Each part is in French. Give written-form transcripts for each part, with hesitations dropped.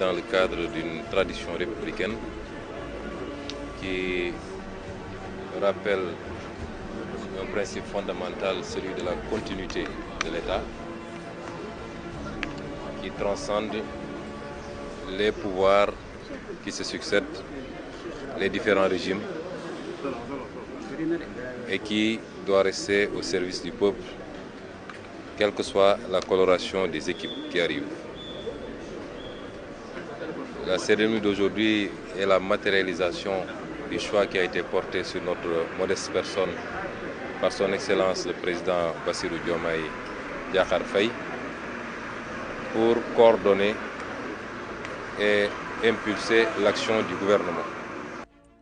Dans le cadre d'une tradition républicaine qui rappelle un principe fondamental, celui de la continuité de l'État, qui transcende les pouvoirs qui se succèdent, les différents régimes, et qui doit rester au service du peuple, quelle que soit la coloration des équipes qui arrivent. La cérémonie d'aujourd'hui est la matérialisation du choix qui a été porté sur notre modeste personne par son Excellence le Président Bassirou Diomaye Diakhar Faye pour coordonner et impulser l'action du gouvernement.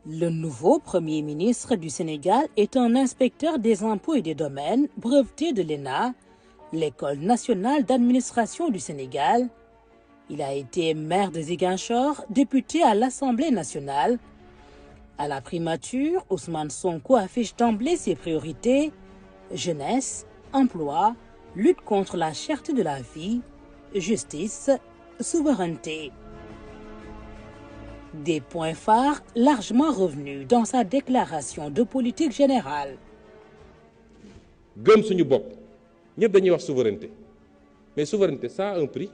Le nouveau Premier ministre du Sénégal est un inspecteur des impôts et des domaines breveté de l'ENA, l'École nationale d'administration du Sénégal. Il a été maire de Ziguinchor, député à l'Assemblée nationale. À la primature, Ousmane Sonko affiche d'emblée ses priorités: jeunesse, emploi, lutte contre la cherté de la vie, justice, souveraineté. Des points phares largement revenus dans sa déclaration de politique générale. Gëm suñu bopp ñëpp dañuy wax souveraineté mais souveraineté ça a un prix.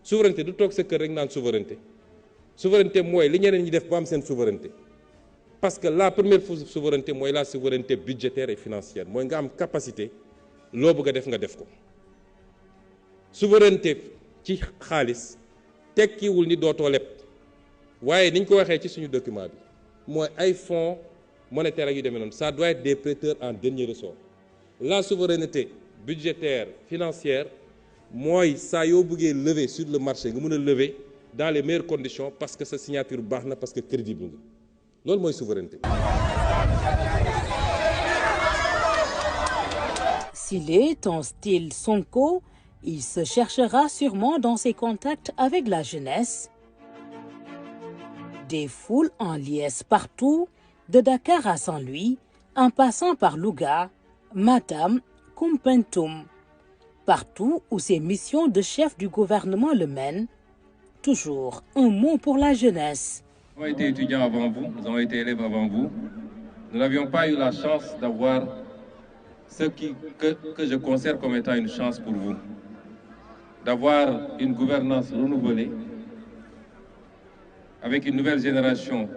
Souveraineté du toog sa kër rek naan souveraineté. Souveraineté mooy li ñeneen ñi def ba am seen souveraineté. Parce que la première souveraineté mooy la souveraineté budgétaire et financière mooy nga am capacité loo bëgg a def nga def ko. Souveraineté ci xaalis tekkiwul ni dootoo leb waaye niñ ko waxee ci suñu document bi mooy ay fonds monétaires ak yu demee noonu ça doit être des prêteurs en dernier ressort. La souveraineté budgétaire financière mooy saa yoo bëggee lever sur le marché nga mën a lever dans les meilleures conditions parce que sa signature baax na parce que crédible nga loolu mooy souveraineté. S'il est en style Sonko, il se cherchera sûrement dans ses contacts avec la jeunesse. Des foules en liesse partout, de Dakar à Saint-Louis, en passant par Louga, Matam, Koumpentoum. Partout où ses missions de chef du gouvernement le mènent, toujours un mot pour la jeunesse. Nous avons été étudiants avant vous, nous avons été élèves avant vous. Nous n'avions pas eu la chance d'avoir ce que je considère comme étant une chance pour vous. D'avoir une gouvernance renouvelée, avec une nouvelle génération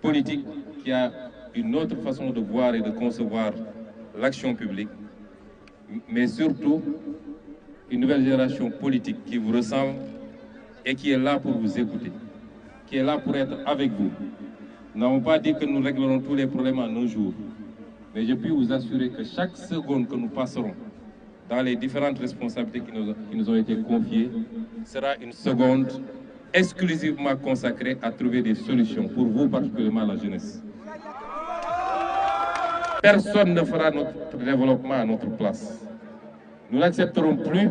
politique qui a une autre façon de voir et de concevoir l'action publique, mais surtout une nouvelle génération politique qui vous ressemble et qui est là pour vous écouter, qui est là pour être avec vous. Nous n'avons pas dit que nous réglerons tous les problèmes en un jour, mais je puis vous assurer que chaque seconde que nous passerons dans les différentes responsabilités qui nous ont été confiées sera une seconde exclusivement consacrée à trouver des solutions pour vous, particulièrement la jeunesse. Personne ne fera notre développement à notre place. Nous n'accepterons plus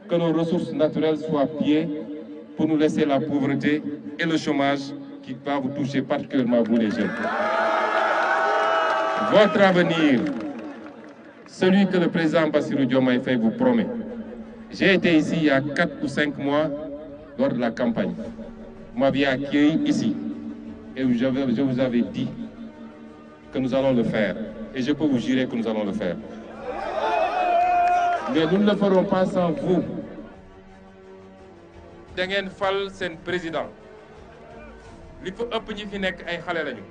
que nos ressources naturelles soient pillées pour nous laisser la pauvreté et le chômage qui va vous toucher particulièrement vous les jeunes. Votre avenir, celui que le président Bassirou Diomaye Faye vous promet. J'ai été ici il y a 4 ou 5 mois lors de la campagne. Vous m'aviez accueilli ici et je vous avais dit que nous allons le faire. Et je peux vous jurer que nous allons le faire. Mais nous ne le ferons pas sans vous. Da ngeen fal seen président li fa ëpp ñi fi nekk ay xale lañu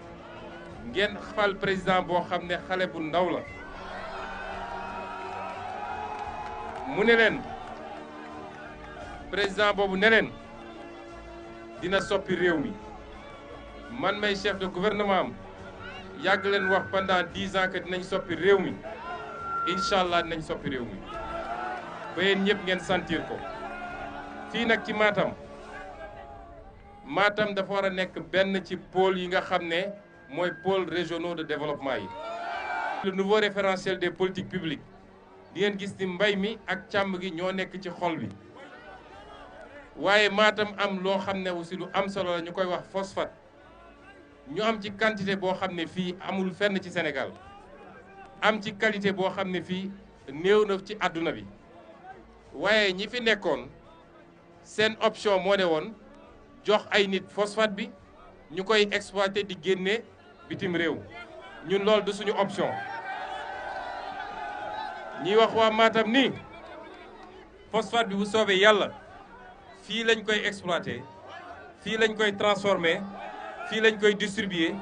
ngeen fal président boo xam ne xale bu ndaw la mu ne leen président boobu ne leen dina soppi réew mi man may chef de gouvernement am yàgg leen wax pendant 10 ans que dinañ soppi réew mi incha allah dinañ soppi réew mi ba yéen ñëpp ngeen sentir ko fii nag ci Matam dafa war a nekk benn ci pôle yi nga xam ne mooy pôle régionaux de développement yi. Le nouveau référentiel des politiques publiques di ngeen gis ni mbay mi ak càmm gi ñoo nekk ci xol bi waaye Matam am loo xam ne aussi lu am solo la ñu koy wax phosphate ñu am ci quantité boo xam ne fii amul fenn ci Sénégal am ci qualité boo xam ne fii néew na ci àdduna bi waaye ñi fi nekkoon seen option moo ne woon jox ay nit phosphate bi ñu koy exploiter di génne bitim réew ñun loolu du suñu option ñi wax waa Matam ni phosphate bi bu soobee yàlla fii lañ koy exploiter fii lañ koy transformer fii lañ koy distribuer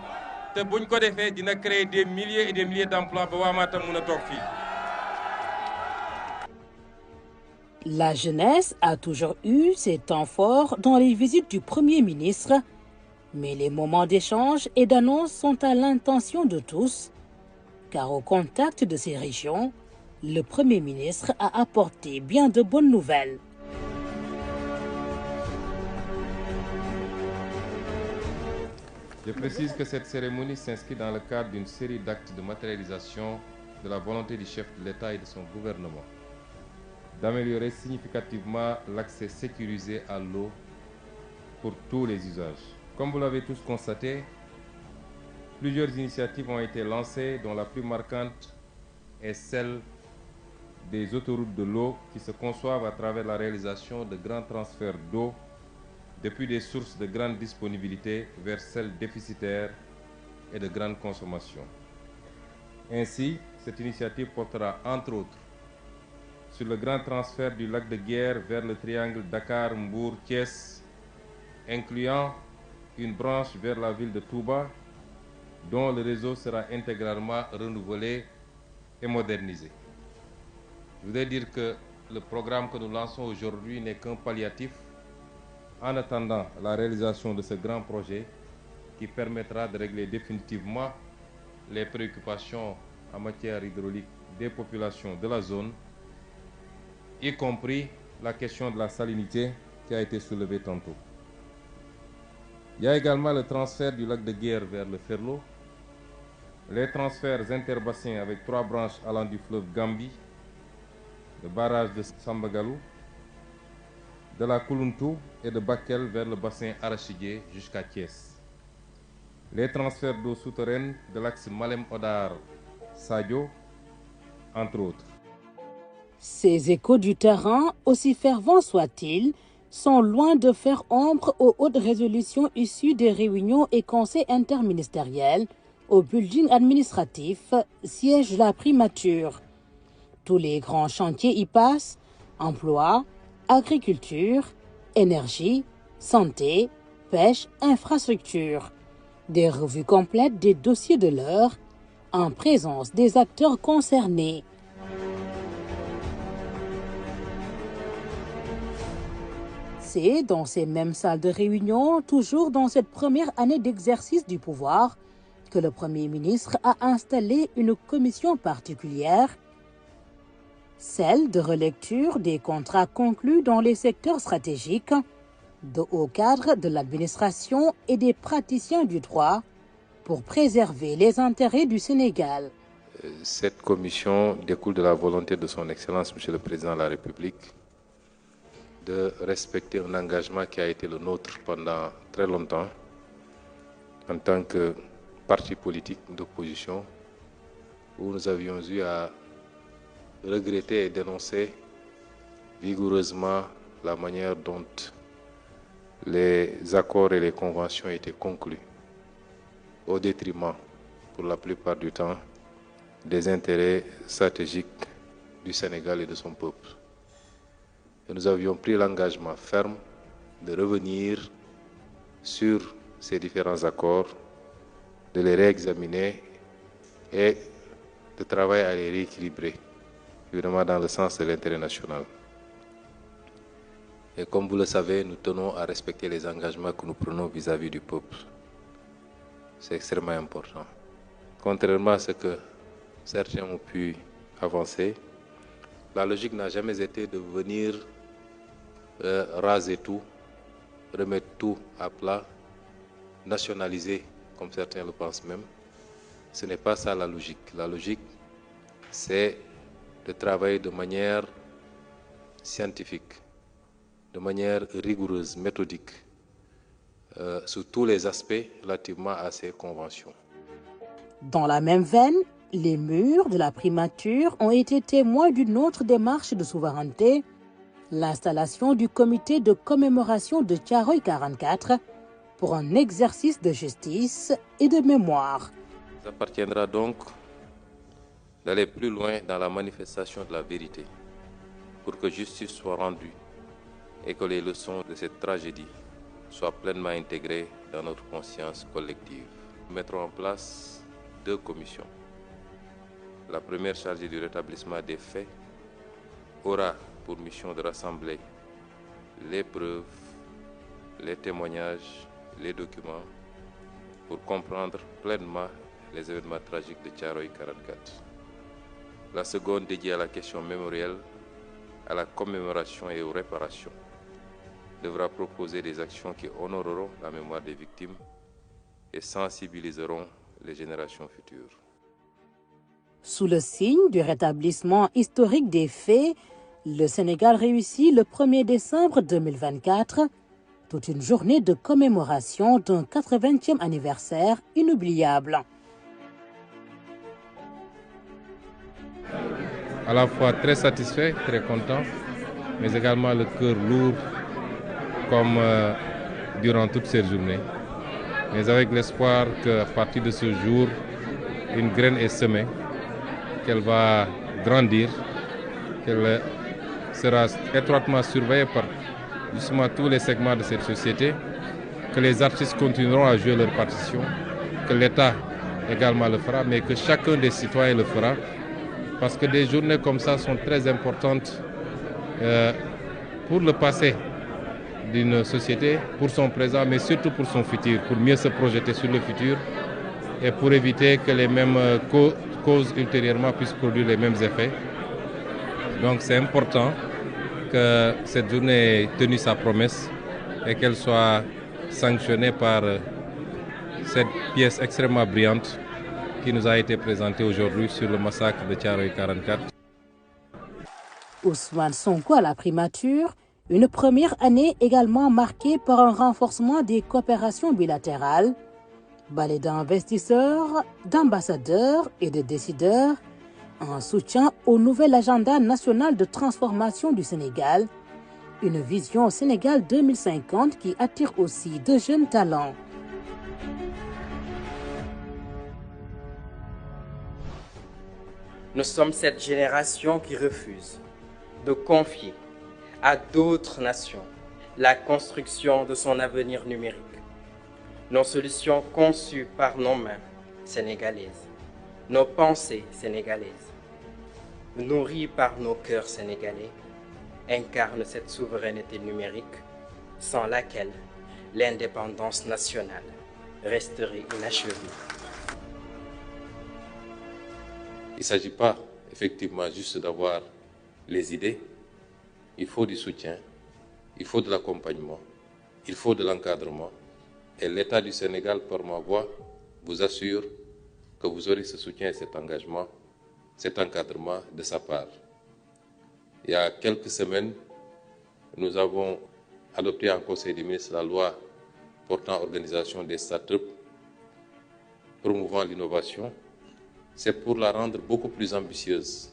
te buñ ko defee dina créer des milliers et des milliers d'emplois ba waa Matam mun a toog fii. La jeunesse a toujours eu ses temps forts dans les visites du Premier ministre, mais les moments d'échange et d'annonce sont à l'intention de tous, car au contact de ces régions, le Premier ministre a apporté bien de bonnes nouvelles. Je précise que cette cérémonie s'inscrit dans le cadre d'une série d'actes de matérialisation de la volonté du chef de l'État et de son gouvernement d'améliorer significativement l'accès sécurisé à l'eau pour tous les usages. Comme vous l'avez tous constaté, plusieurs initiatives ont été lancées, dont la plus marquante est celle des autoroutes de l'eau qui se conçoivent à travers la réalisation de grands transferts d'eau depuis des sources de grande disponibilité vers celles déficitaires et de grande consommation. Ainsi, cette initiative portera entre autres sur le grand transfert du lac de Guiers vers le triangle Dakar-Mbour-Thiès, incluant une branche vers la ville de Touba, dont le réseau sera intégralement renouvelé et modernisé. Je voudrais dire que le programme que nous lançons aujourd'hui n'est qu'un palliatif en attendant la réalisation de ce grand projet qui permettra de régler définitivement les préoccupations en matière hydraulique des populations de la zone, y compris la question de la salinité qui a été soulevée tantôt. Il y a également le transfert du lac de Guiers vers le Ferlo, les transferts interbassins avec 3 branches allant du fleuve Gambie, le barrage de Sambagalou, de la Koulountou et de Bakel vers le bassin arachidier jusqu'à Thiès. Les transferts d'eau souterraine de l'axe Malem-Odar-Sadio, entre autres. Ces échos du terrain, aussi fervents soient-ils, sont loin de faire ombre aux hautes résolutions issues des réunions et conseils interministériels au building administratif, siège de la primature. Tous les grands chantiers y passent, emploi, agriculture, énergie, santé, pêche, infrastructure. Des revues complètes des dossiers de l'heure en présence des acteurs concernés. C'est dans ces mêmes salles de réunion, toujours dans cette première année d'exercice du pouvoir, que le Premier ministre a installé une commission particulière, celle de relecture des contrats conclus dans les secteurs stratégiques, de hauts cadres de l'administration et des praticiens du droit pour préserver les intérêts du Sénégal. Cette commission découle de la volonté de son Excellence, Monsieur le Président de la République, de respecter un engagement qui a été le nôtre pendant très longtemps en tant que parti politique d'opposition, où nous avions eu à regretter et dénoncer vigoureusement la manière dont les accords et les conventions étaient conclus au détriment, pour la plupart du temps, des intérêts stratégiques du Sénégal et de son peuple. Et nous avions pris l'engagement ferme de revenir sur ces différents accords, de les réexaminer et de travailler à les rééquilibrer, évidemment dans le sens de l'intérêt national. Et comme vous le savez, nous tenons à respecter les engagements que nous prenons vis-à-vis du peuple. C'est extrêmement important. Contrairement à ce que certains ont pu avancer, la logique n'a jamais été de venir raser tout, remettre tout à plat, nationaliser, comme certains le pensent même. Ce n'est pas ça la logique. La logique, c'est de travailler de manière scientifique, de manière rigoureuse, méthodique, sur tous les aspects relativement à ces conventions. Dans la même veine, les murs de la primature ont été témoins d'une autre démarche de souveraineté, l'installation du comité de commémoration de Thiaroye 44 pour un exercice de justice et de mémoire. Il appartiendra donc d'aller plus loin dans la manifestation de la vérité pour que justice soit rendue et que les leçons de cette tragédie soient pleinement intégrées dans notre conscience collective. Nous mettrons en place 2 commissions. La première, chargée du rétablissement des faits, aura pour mission de rassembler les preuves, les témoignages, les documents pour comprendre pleinement les événements tragiques de Thiaroye 44. La seconde, dédiée à la question mémorielle, à la commémoration et aux réparations, devra proposer des actions qui honoreront la mémoire des victimes et sensibiliseront les générations futures. Sous le signe du rétablissement historique des faits, le Sénégal réussit le 1er décembre 2024 toute une journée de commémoration d'un 80e anniversaire inoubliable. À la fois très satisfait, très content, mais également le cœur lourd comme durant toute cette journée. Mais avec l'espoir qu'à partir de ce jour, une graine est semée, qu'elle va grandir, qu'elle sera étroitement surveillée par justement tous les segments de cette société, que les artistes continueront à jouer leur partition, que l'État également le fera, mais que chacun des citoyens le fera, parce que des journées comme ça sont très importantes pour le passé d'une société, pour son présent, mais surtout pour son futur, pour mieux se projeter sur le futur et pour éviter que les mêmes causes ultérieurement puissent produire les mêmes effets. Donc c'est important que cette journée ait tenu sa promesse et qu'elle soit sanctionnée par cette pièce extrêmement brillante qui nous a été présentée aujourd'hui sur le massacre de Thiaroye 44. Ousmane Sonko à la primature, une première année également marquée par un renforcement des coopérations bilatérales, balai d'investisseurs, d'ambassadeurs et de décideurs, en soutien au nouvel agenda national de transformation du Sénégal, une vision Sénégal 2050 qui attire aussi de jeunes talents. Nous sommes cette génération qui refuse de confier à d'autres nations la construction de son avenir numérique. Nos solutions conçues par nos mains sénégalaises, nos pensées sénégalaises, nourries par nos cœurs sénégalais, incarnent cette souveraineté numérique sans laquelle l'indépendance nationale resterait inachevée. Il ne s'agit pas effectivement juste d'avoir les idées, il faut du soutien, il faut de l'accompagnement, il faut de l'encadrement. Et l'État du Sénégal, par ma voix, vous assure que vous aurez ce soutien et cet engagement, cet encadrement de sa part. Il y a quelques semaines, nous avons adopté en Conseil des ministres la loi portant organisation des start-up, promouvant l'innovation. C'est pour la rendre beaucoup plus ambitieuse,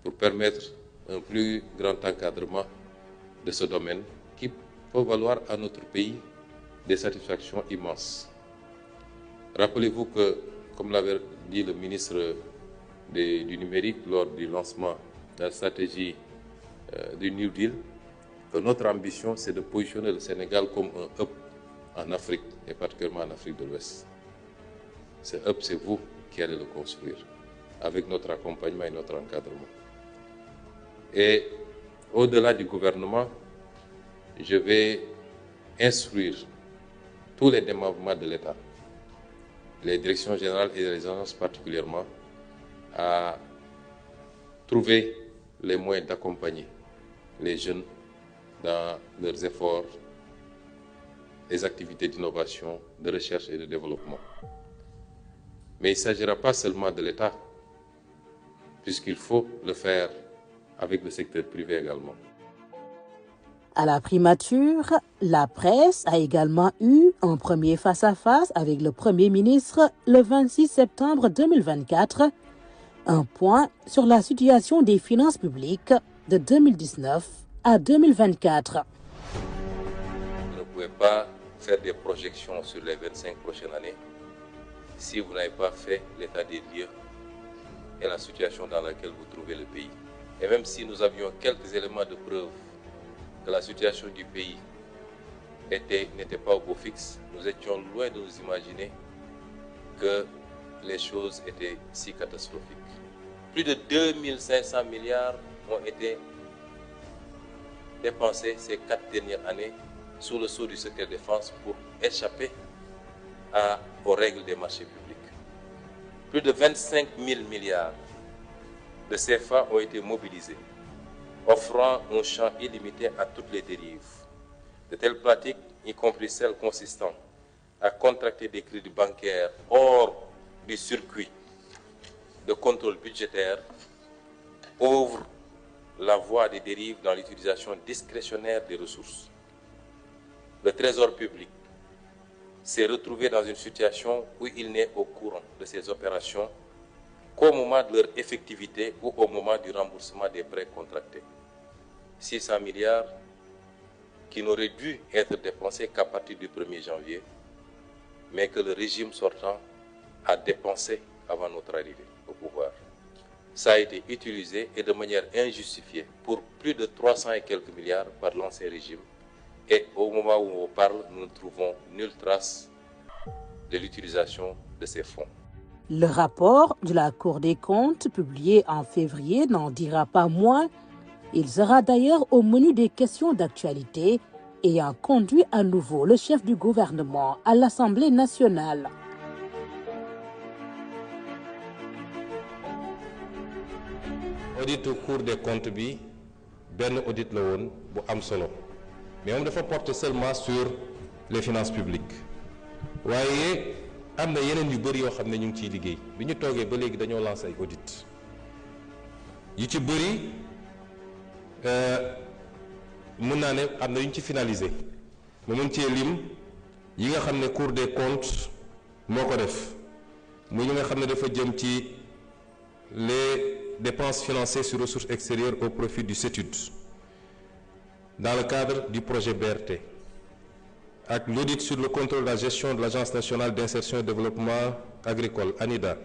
pour permettre un plus grand encadrement de ce domaine qui peut valoir à notre pays des satisfactions immenses. Rappelez-vous que, comme l'avait dit le ministre du numérique lors du lancement de la stratégie du New Deal, que notre ambition, c'est de positionner le Sénégal comme un hub en Afrique, et particulièrement en Afrique de l'Ouest. Ce hub, c'est vous qui allez le construire, avec notre accompagnement et notre encadrement. Et au-delà du gouvernement, je vais instruire tous les démembrements de l'État, les directions générales et les agences particulièrement, à trouver les moyens d'accompagner les jeunes dans leurs efforts, les activités d'innovation, de recherche et de développement. Mais il ne s'agira pas seulement de l'État, puisqu'il faut le faire avec le secteur privé également. À la primature, la presse a également eu un premier face-à-face avec le Premier ministre le 26 septembre 2024, un point sur la situation des finances publiques de 2019 à à 2024. Vous ne pouvez pas faire des projections sur les 25 prochaines années si vous n'avez pas fait l'état des lieux et la situation dans laquelle vous trouvez le pays. Et même si nous avions quelques éléments de preuve que la situation du pays n'était pas au beau fixe, nous étions loin de nous imaginer que les choses étaient si catastrophiques. Plus de 2500 milliards ont été dépensés ces 4 dernières années sous le sceau du secret défense pour échapper aux règles des marchés publics. Plus de 25 000 milliards de CFA ont été mobilisés, offrant un champ illimité à toutes les dérives. De telles pratiques, y compris celles consistant à contracter des crédits bancaires hors du circuit de contrôle budgétaire, ouvrent la voie des dérives dans l'utilisation discrétionnaire des ressources. Le Trésor public s'est retrouvé dans une situation où il n'est au courant de ces opérations qu'au moment de leur effectivité ou au moment du remboursement des prêts contractés. 600 milliards qui n'auraient dû être dépensés qu'à partir du 1er janvier, mais que le régime sortant a dépensé avant notre arrivée au pouvoir. Ça a été utilisé et de manière injustifiée pour plus de 300 et quelques milliards par l'ancien régime. Et au moment où on parle, nous ne trouvons nulle trace de l'utilisation de ces fonds. Le rapport de la Cour des comptes, publié en février, n'en dira pas moins. Il sera d'ailleurs au menu des questions d'actualité ayant conduit à nouveau le chef du gouvernement à l'Assemblée nationale. Audit au Cour des comptes bi benn audit la woon bu am solo mais moom dafa porter seulement sur les finances publiques waaye am na yeneen yu bëri yoo xam ne ñu ngi ciy liggéey bi ñu toogee ba léegi dañoo lancé ay audit yu ci bëri mën naa ne am na yu ñu ci finalisé ma mën cee lim yi nga xam ne Cour des comptes moo ko def muy yi nga xam ne dafa jëm ci les dépenses financées sur ressources extérieures au profit du CETUD dans le cadre du projet BRT ak l'audit sur le contrôle de la gestion de l'Agence nationale d'insertion et de développement agricole ANIDA,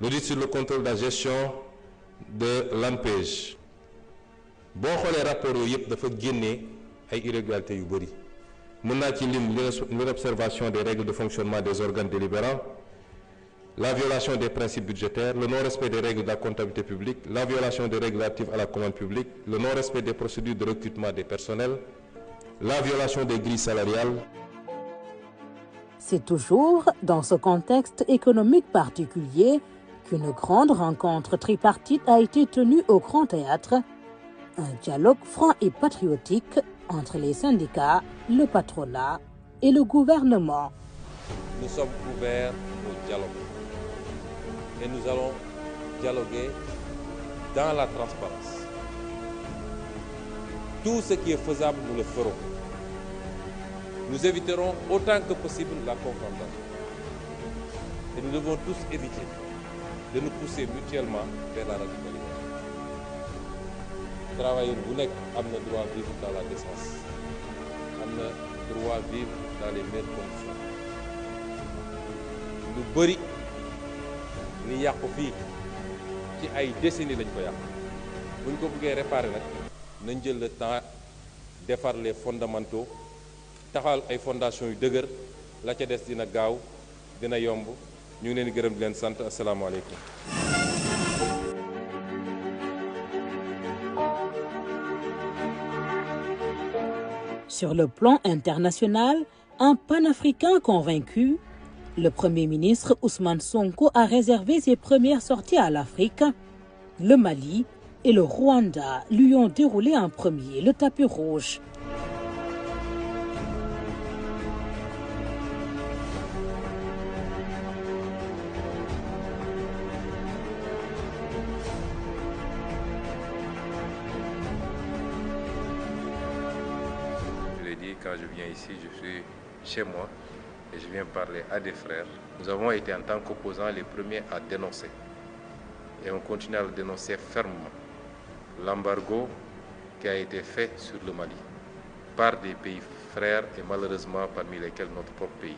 l'audit sur le contrôle de la gestion de l'ANPEJ. boo xoolee rapport yooyu yëpp dafa génnee ay irrégularités yu bëri mën naa ci lim l'observation des règles de fonctionnement des organes délibérants, la violation des principes budgétaires, le non-respect des règles de la comptabilité publique, la violation des règles relatives à la commande publique, le non-respect des procédures de recrutement des personnels, la violation des grilles salariales. C'est toujours dans ce contexte économique particulier qu'une grande rencontre tripartite a été tenue au Grand Théâtre, un dialogue franc et patriotique entre les syndicats, le patronat et le gouvernement. Nous sommes ouverts au dialogue et nous allons dialoguer dans la transparence. Tout ce qui est faisable, nous le ferons. Nous éviterons autant que possible la confrontation. Et nous devons tous éviter de nous pousser mutuellement vers la radicalisation. Travailleur bu nekk am na droit vivre dans la décence, am na droit vivre dans les meilleures conditions. Lu bëri li yàqu fii ci ay décennies lañ ko yàq bu ñu ko bëggee réparer nag nañ jël le temps defar les fondamentaux taxal ay fondations yu dëgër la ca des dina gaaw dina yomb ñu ngi leen di gërëm di leen sant asalaamaaleykum. Sur le plan international, un panafricain convaincu, le Premier ministre Ousmane Sonko a réservé ses premières sorties à l'Afrique. Le Mali et le Rwanda lui ont déroulé en premier le tapis rouge. Quand je viens ici, je suis chez moi et je viens parler à des frères. Nous avons été en tant qu'opposants les premiers à dénoncer et on continue à le dénoncer fermement. L'embargo qui a été fait sur le Mali par des pays frères et malheureusement parmi lesquels notre propre pays.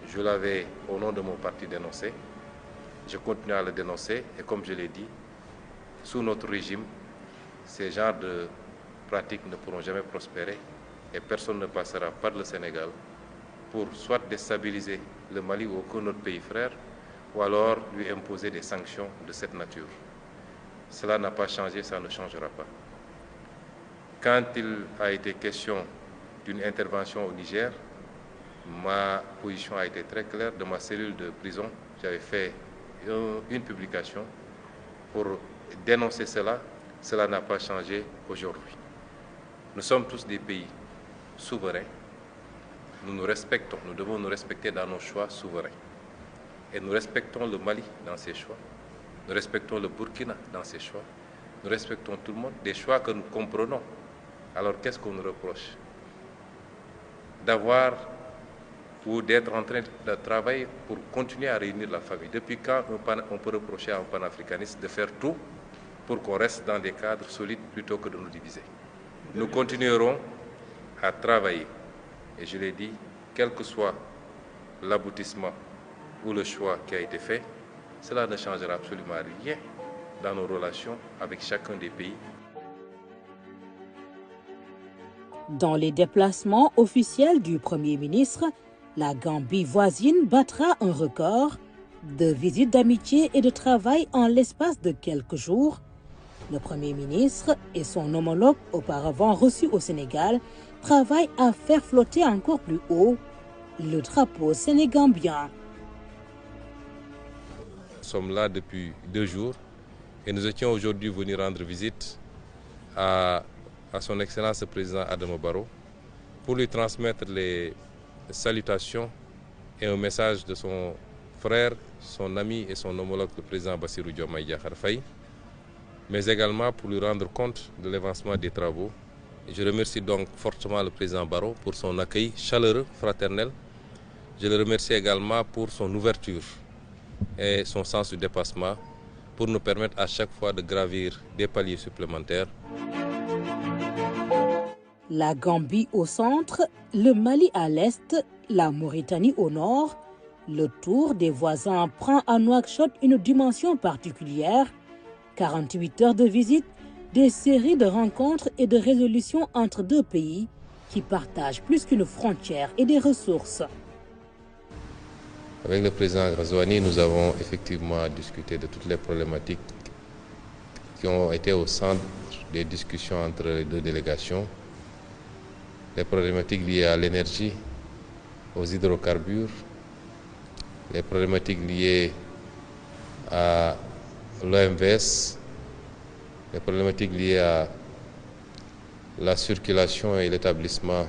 Je l'avais au nom de mon parti dénoncé, je continue à le dénoncer et comme je l'ai dit, sous notre régime, ces genres de pratiques ne pourront jamais prospérer et personne ne passera par le Sénégal pour soit déstabiliser le Mali ou aucun autre pays frère ou alors lui imposer des sanctions de cette nature. Cela n'a pas changé, ça ne changera pas. Quand il a été question d'une intervention au Niger, ma position a été très claire. De ma cellule de prison, j'avais fait une publication pour dénoncer cela. Cela n'a pas changé aujourd'hui. Nous sommes tous des pays souverains. Nous nous respectons, nous devons nous respecter dans nos choix souverains. Et nous respectons le Mali dans ses choix. Nous respectons le Burkina dans ses choix. Nous respectons tout le monde, des choix que nous comprenons. Alors qu'est-ce qu'on nous reproche? D'avoir ou d'être en train de travailler pour continuer à réunir la famille. Depuis quand on peut reprocher à un panafricaniste de faire tout pour qu'on reste dans des cadres solides plutôt que de nous diviser? Nous continuerons à travailler. Et je l'ai dit, quel que soit l'aboutissement ou le choix qui a été fait, cela ne changera absolument rien dans nos relations avec chacun des pays. Dans les déplacements officiels du Premier ministre, la Gambie voisine battra un record de visites d'amitié et de travail en l'espace de quelques jours. Le Premier ministre et son homologue auparavant reçu au Sénégal travaillent à faire flotter encore plus haut le drapeau sénégambien. Nous sommes là depuis 2 jours et nous étions aujourd'hui venus rendre visite à son Excellence le Président Adama Barrow pour lui transmettre les salutations et un message de son frère, son ami et son homologue le Président Bassirou Diomaye Diakhar Faye, mais également pour lui rendre compte de l'avancement des travaux. Je remercie donc fortement le Président Barrow pour son accueil chaleureux, fraternel. Je le remercie également pour son ouverture et son sens du dépassement pour nous permettre à chaque fois de gravir des paliers supplémentaires. La Gambie au centre, le Mali à l'est, la Mauritanie au nord, le tour des voisins prend à Nouakchott une dimension particulière. 48 heures de visite, des séries de rencontres et de résolutions entre deux pays qui partagent plus qu'une frontière et des ressources. Avec le président Ghazouani, nous avons effectivement discuté de toutes les problématiques qui ont été au centre des discussions entre les deux délégations. Les problématiques liées à l'énergie, aux hydrocarbures, les problématiques liées à l'OMVS, les problématiques liées à la circulation et l'établissement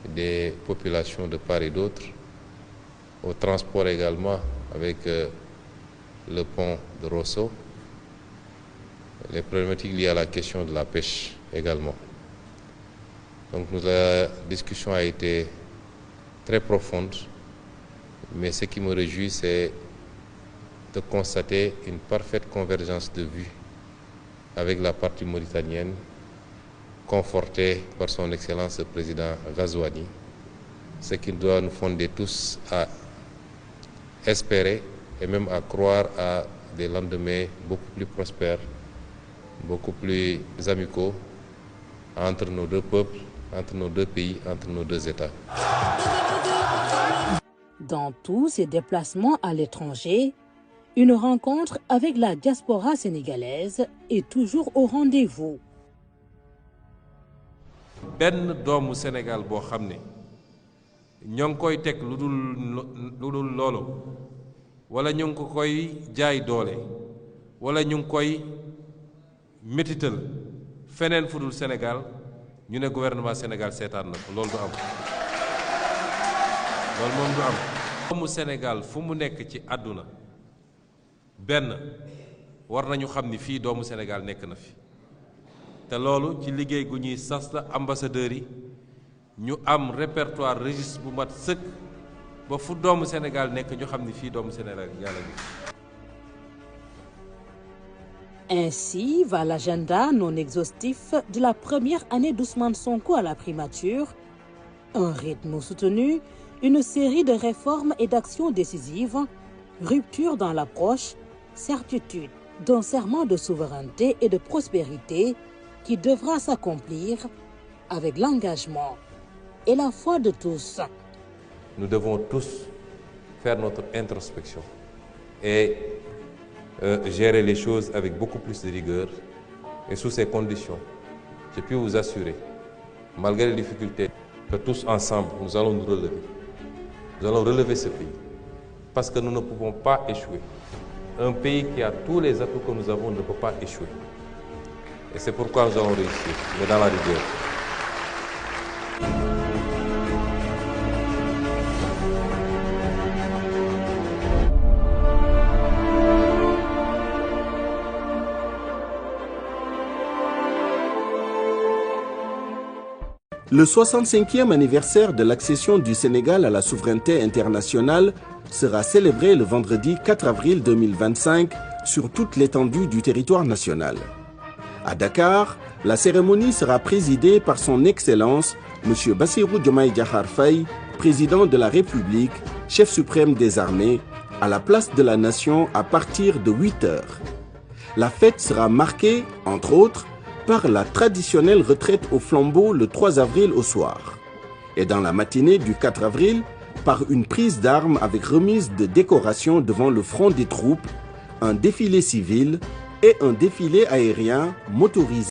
des populations de part et d'autre, au transport également avec le pont de Rosso, les problématiques liées à la question de la pêche également. Donc la discussion a été très profonde, mais ce qui me réjouit, c'est de constater une parfaite convergence de vues avec la partie mauritanienne, confortée par son Excellence le Président Ghazouani, ce qui doit nous fonder tous à espérer et même à croire à des lendemains beaucoup plus prospères, beaucoup plus amicaux entre nos deux peuples, entre nos deux pays, entre nos deux États. Dans tous ces déplacements à l'étranger, une rencontre avec la diaspora sénégalaise est toujours au rendez-vous. benn doomu Sénégal boo xam ne ñoo ngi koy teg lu dul loolu wala ñu ngi ko koy jaay doole wala ñu ngi koy métital feneen fu dul Sénégal ñu ne gouvernement Sénégal seetaan na ko loolu du am loolu moom du am. doomu Sénégal fu mu nekk ci àdduna benn war nañu xam ni fii doomu Sénégal nekk na fi te loolu ci liggéey gu ñuy sas la ambassadeurs yi ñu am répertoire registre bu mat sëkk ba fu doomu Sénégal nekk ñu xam ni fii doomu Sénégal yàlla bi. Ainsi va l'agenda non exhaustif de la première année d'Ousmane Sonko à la primature. Un rythme soutenu, une série de réformes et d'actions décisives, rupture dans l'approche, certitude d'un serment de souveraineté et de prospérité qui devra s'accomplir avec l'engagement et la foi de tous. Nous devons tous faire notre introspection et gérer les choses avec beaucoup plus de rigueur. Et sous ces conditions, je peux vous assurer, malgré les difficultés, que tous ensemble, nous allons nous relever. Nous allons relever ce pays. Parce que nous ne pouvons pas échouer. Un pays qui a tous les atouts que nous avons ne peut pas échouer. Et c'est pourquoi nous allons réussir, mais dans la rigueur. Le 65e anniversaire de l'accession du Sénégal à la souveraineté internationale sera célébré le vendredi 4 avril 2025 sur toute l'étendue du territoire national. À Dakar, la cérémonie sera présidée par son Excellence M. Bassirou Diomaye Diakhar Faye, président de la République, chef suprême des armées, à la place de la nation à partir de 8 heures. La fête sera marquée, entre autres, par la traditionnelle retraite au flambeau le 3 avril au soir. Et dans la matinée du 4 avril, par une prise d'armes avec remise de décorations devant le front des troupes, un défilé civil et un défilé aérien motorisé.